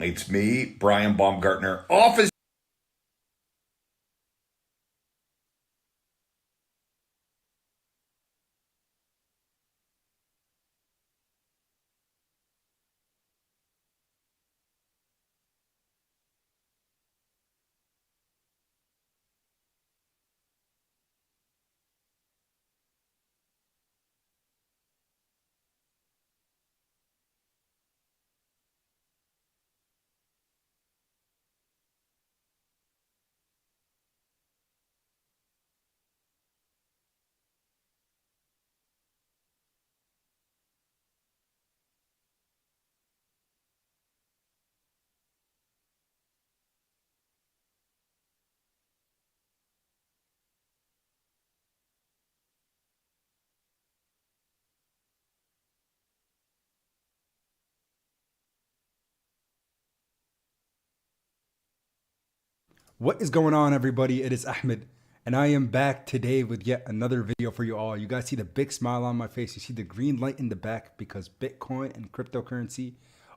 It's me, Brian Baumgartner, office. What is going on, everybody? It is Ahmed, and I am back today with yet another video for you all. You guys see the big smile on my face. You see the green light in the back because Bitcoin and cryptocurrency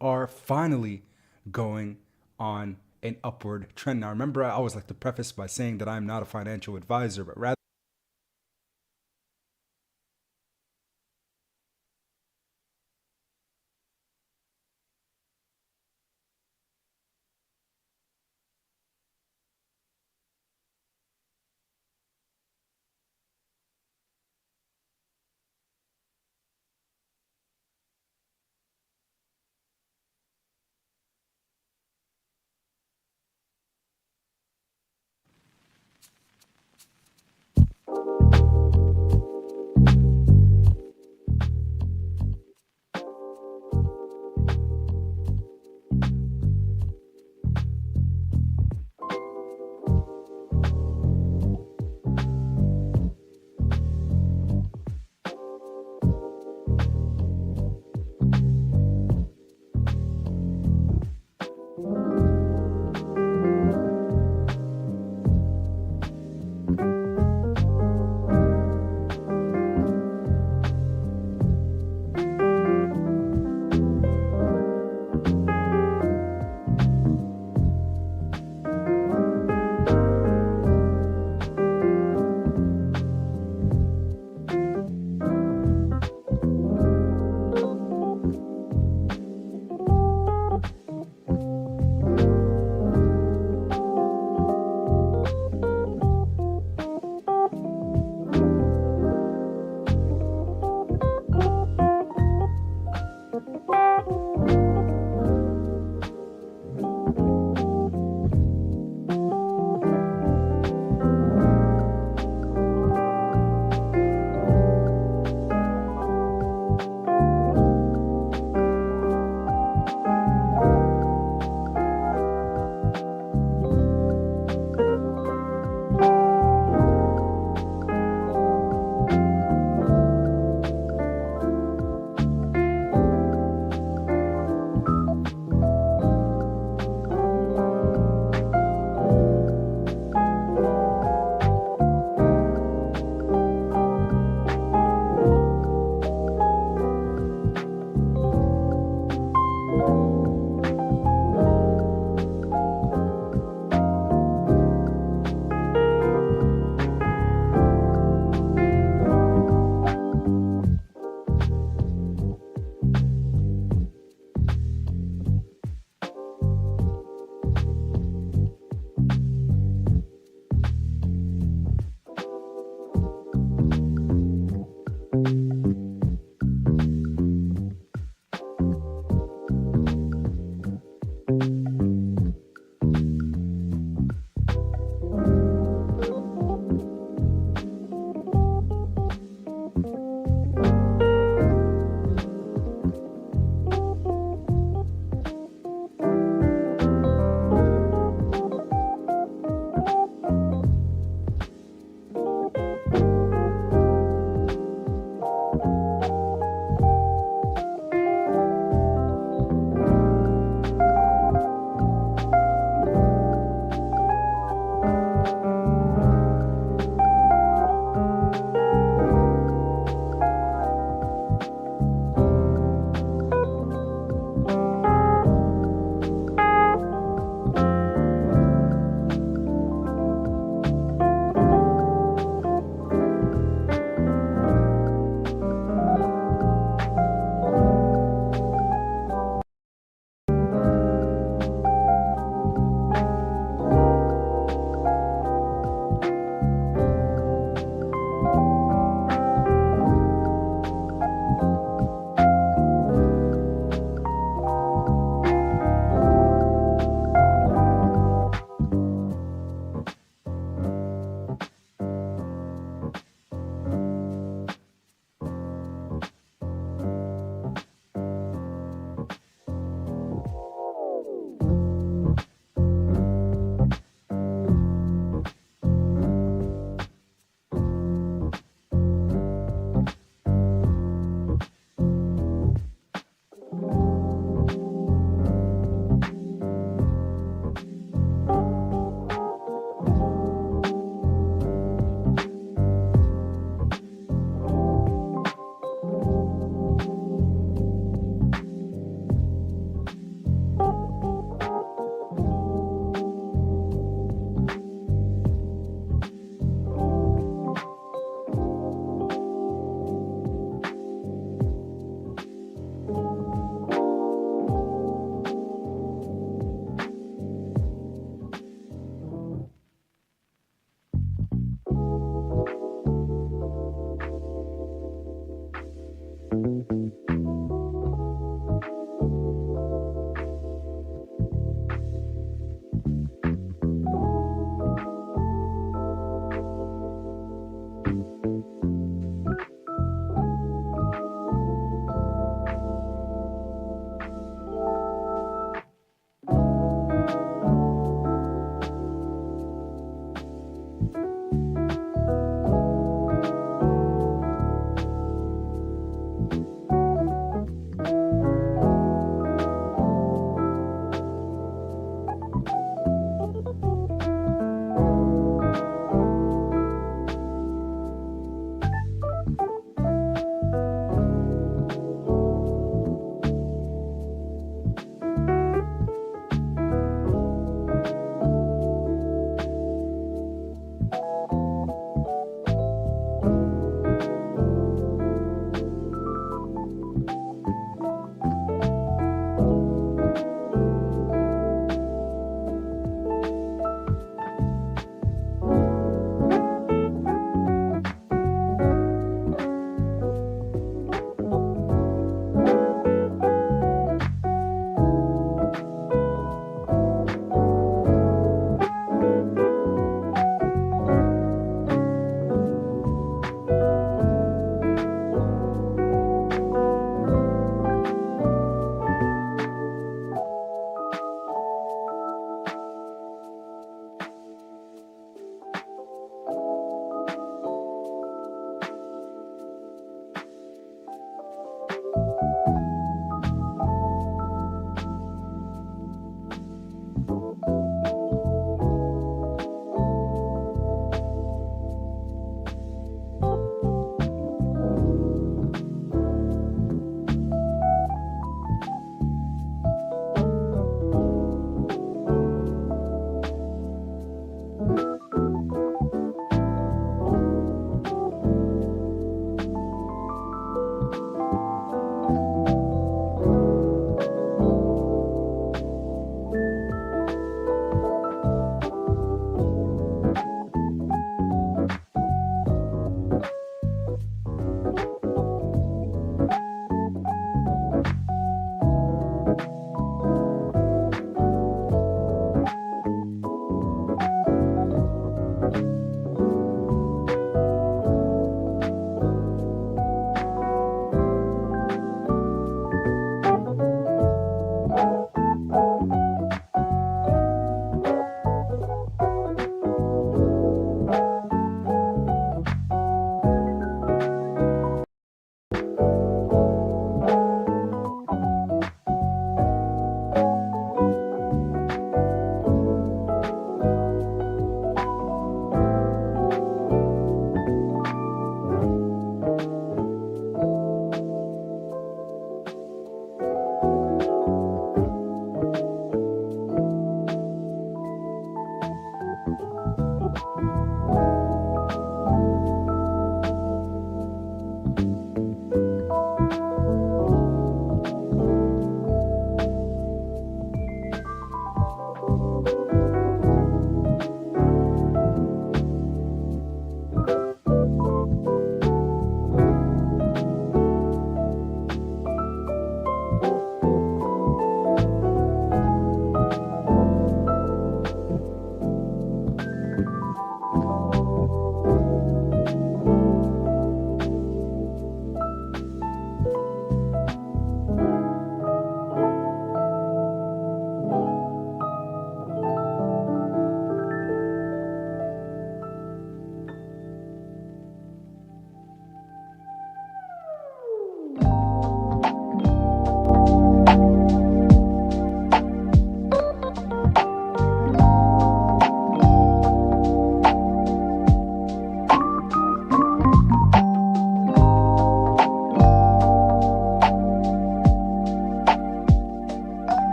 are finally going on an upward trend. Now, remember, I always like to preface by saying that I'm not a financial advisor, but rather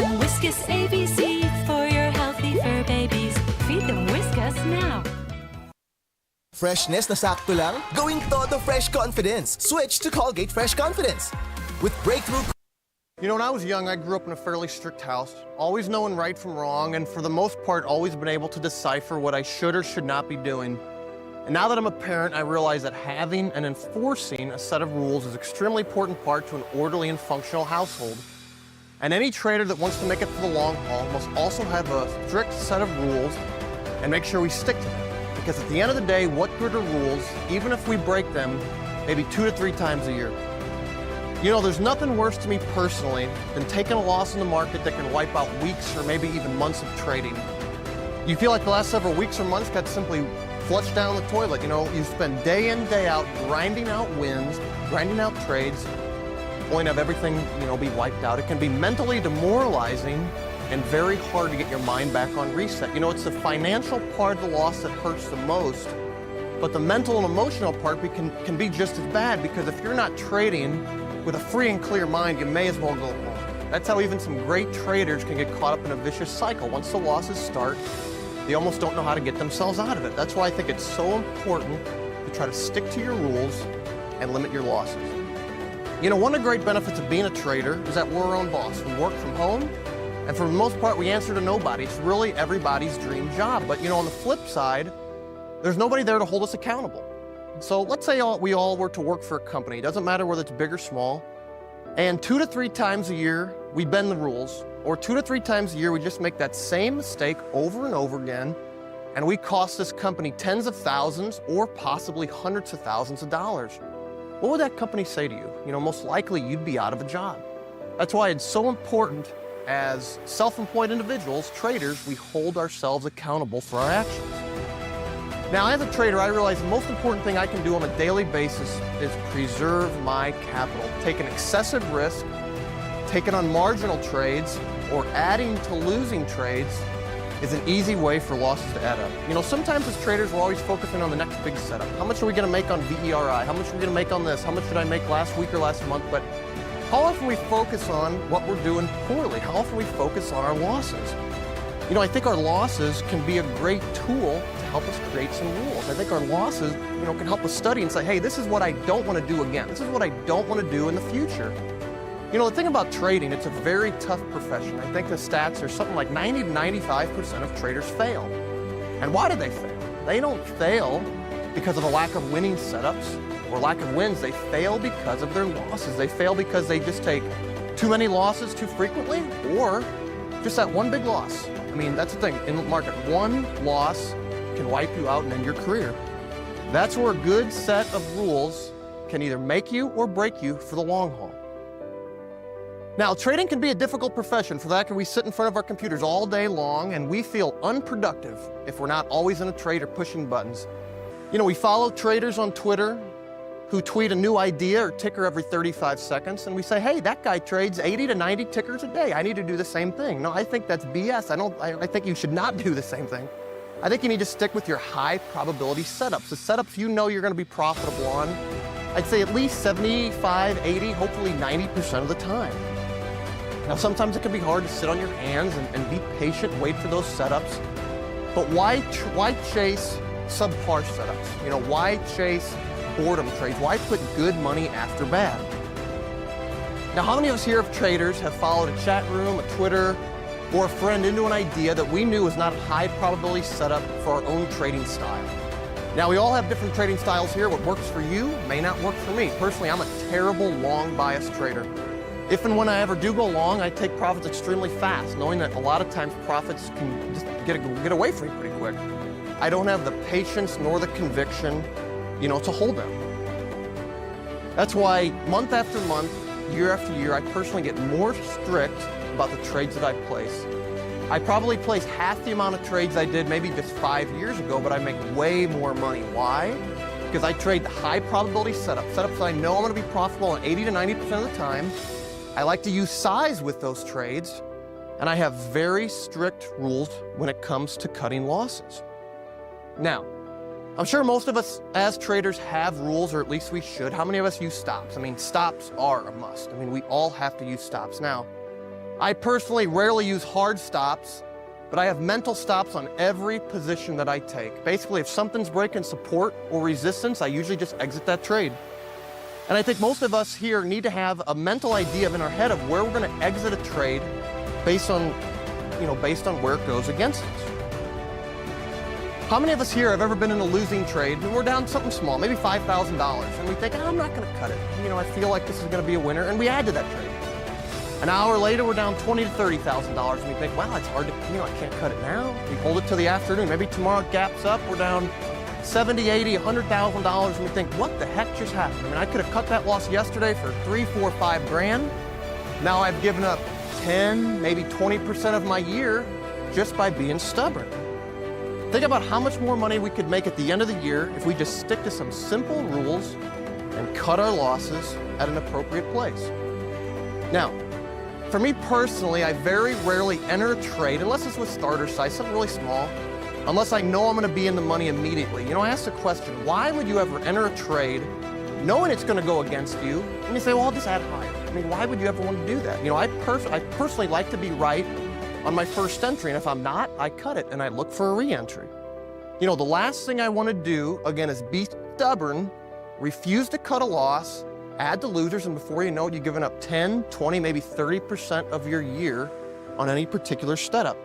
them Whiskas ABC for your healthy fur babies. Feed them Whiskas now. Freshness na sakto lang? Gawing todo fresh confidence. Switch to Colgate Fresh Confidence. With breakthrough. You know, when I was young, I grew up in a fairly strict house, always knowing right from wrong, and for the most part, always been able to decipher what I should or should not be doing. And now that I'm a parent, I realize that having and enforcing a set of rules is an extremely important part to an orderly and functional household. And any trader that wants to make it for the long haul must also have a strict set of rules and make sure we stick to them. Because at the end of the day, what good are rules, even if we break them, maybe 2 to 3 times a year? You know, there's nothing worse to me personally than taking a loss in the market that can wipe out weeks or maybe even months of trading. You feel like the last several weeks or months got simply flushed down the toilet. You know, you spend day in, day out grinding out wins, grinding out trades, only to have everything, you know, be wiped out. It can be mentally demoralizing and very hard to get your mind back on reset. You know, it's the financial part of the loss that hurts the most, but the mental and emotional part can be just as bad, because if you're not trading with a free and clear mind, you may as well go home. That's how even some great traders can get caught up in a vicious cycle. Once the losses start, they almost don't know how to get themselves out of it. That's why I think it's so important to try to stick to your rules and limit your losses. You know, one of the great benefits of being a trader is that we're our own boss. We work from home, and for the most part, we answer to nobody. It's really everybody's dream job. But, you know, on the flip side, there's nobody there to hold us accountable. So let's say we all were to work for a company. It doesn't matter whether it's big or small. And 2 to 3 times a year, we bend the rules. Or 2 to 3 times a year, we just make that same mistake over and over again. And we cost this company tens of thousands or possibly hundreds of thousands of dollars. What would that company say to you? You know, most likely you'd be out of a job. That's why it's so important, as self-employed individuals, traders, we hold ourselves accountable for our actions. Now, as a trader, I realize the most important thing I can do on a daily basis is preserve my capital. Taking excessive risk, taking on marginal trades, or adding to losing trades is an easy way for losses to add up. You know, sometimes as traders, we're always focusing on the next big setup. How much are we going to make on VERI? How much are we going to make on this? How much did I make last week or last month? But how often we focus on what we're doing poorly? How often we focus on our losses? You know, I think our losses can be a great tool to help us create some rules. I think our losses, you know, can help us study and say, hey, this is what I don't want to do again. This is what I don't want to do in the future. You know, the thing about trading, it's a very tough profession. I think the stats are something like 90 to 95% of traders fail. And why do they fail? They don't fail because of a lack of winning setups or lack of wins. They fail because of their losses. They fail because they just take too many losses too frequently, or just that one big loss. I mean, that's the thing. In the market, one loss can wipe you out and end your career. That's where a good set of rules can either make you or break you for the long haul. Now, trading can be a difficult profession. For that, we sit in front of our computers all day long, and we feel unproductive if we're not always in a trade or pushing buttons. You know, we follow traders on Twitter who tweet a new idea or ticker every 35 seconds, and we say, hey, that guy trades 80 to 90 tickers a day. I need to do the same thing. No, I think that's BS. I think you should not do the same thing. I think you need to stick with your high probability setups, the setups you know you're going to be profitable on. I'd say at least 75, 80, hopefully 90% of the time. Now, sometimes it can be hard to sit on your hands and be patient, wait for those setups. But why chase subpar setups? You know, why chase boredom trades? Why put good money after bad? Now, how many of us here of traders have followed a chat room, a Twitter, or a friend into an idea that we knew was not a high probability setup for our own trading style? Now, we all have different trading styles here. What works for you may not work for me. Personally, I'm a terrible long bias trader. If and when I ever do go long, I take profits extremely fast, knowing that a lot of times profits can just get away from me pretty quick. I don't have the patience nor the conviction, you know, to hold them. That's why month after month, year after year, I personally get more strict about the trades that I place. I probably place half the amount of trades I did maybe just 5 years ago, but I make way more money. Why? Because I trade the high probability setups that I know I'm going to be profitable on 80 to 90% of the time. I like to use size with those trades, and I have very strict rules when it comes to cutting losses. Now, I'm sure most of us as traders have rules, or at least we should. How many of us use stops? I mean, stops are a must. I mean, we all have to use stops. Now, I personally rarely use hard stops, but I have mental stops on every position that I take. Basically, if something's breaking support or resistance, I usually just exit that trade. And I think most of us here need to have a mental idea in our head of where we're going to exit a trade based on where it goes against us. How many of us here have ever been in a losing trade and we're down something small, maybe $5,000, and we think, I'm not going to cut it. I feel like this is going to be a winner, and we add to that trade. An hour later, we're down $20,000 to $30,000, and we think, wow, it's hard to, I can't cut it now. We hold it till the afternoon. Maybe tomorrow it gaps up, we're down $70,000, $80,000, $100,000, and we think, what the heck just happened? I could have cut that loss yesterday for 3, 4, 5 grand. Now I've given up 10, maybe 20% of my year just by being stubborn. Think about how much more money we could make at the end of the year if we just stick to some simple rules and cut our losses at an appropriate place. Now, for me personally, I very rarely enter a trade, unless it's with starter size, something really small, unless I know I'm going to be in the money immediately. I ask the question, why would you ever enter a trade knowing it's going to go against you? And you say, well, I'll just add higher. Why would you ever want to do that? I personally like to be right on my first entry, and if I'm not, I cut it and I look for a re-entry. The last thing I want to do, again, is be stubborn, refuse to cut a loss, add to losers, and before you know it, you've given up 10, 20, maybe 30% of your year on any particular setup.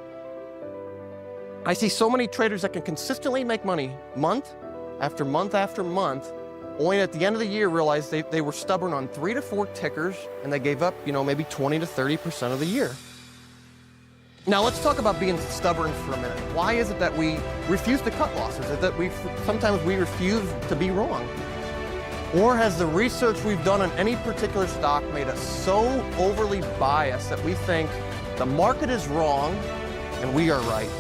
I see so many traders that can consistently make money month after month after month, only at the end of the year realize they were stubborn on 3 to 4 tickers, and they gave up, maybe 20 to 30% of the year. Now let's talk about being stubborn for a minute. Why is it that we refuse to cut losses? Is it that sometimes we refuse to be wrong? Or has the research we've done on any particular stock made us so overly biased that we think the market is wrong and we are right?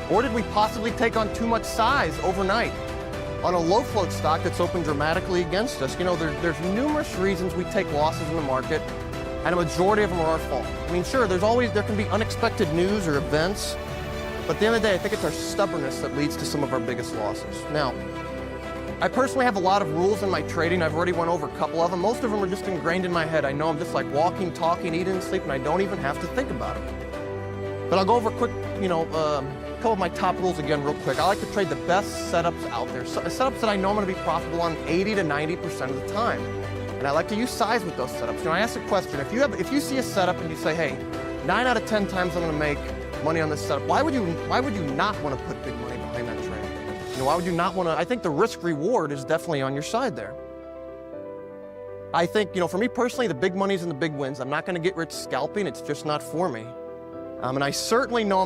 Or did we possibly take on too much size overnight on a low float stock that's opened dramatically against us? There's numerous reasons we take losses in the market, and a majority of them are our fault. Sure, there can be unexpected news or events, but at the end of the day, I think it's our stubbornness that leads to some of our biggest losses. Now, I personally have a lot of rules in my trading. I've already went over a couple of them. Most of them are just ingrained in my head. I know I'm just like walking, talking, eating, and sleeping. I don't even have to think about it. But I'll go over a quick, a couple of my top rules again real quick. I like to trade the best setups out there. Setups that I know I'm going to be profitable on 80 to 90% of the time. And I like to use size with those setups. I ask the question, if you see a setup and you say, hey, 9 out of 10 times I'm going to make money on this setup, why would you not want to put big money behind that trade? Why would you not want to? I think the risk reward is definitely on your side there. I think, for me personally, the big money's and the big wins. I'm not going to get rich scalping. It's just not for me. And I certainly know I'm not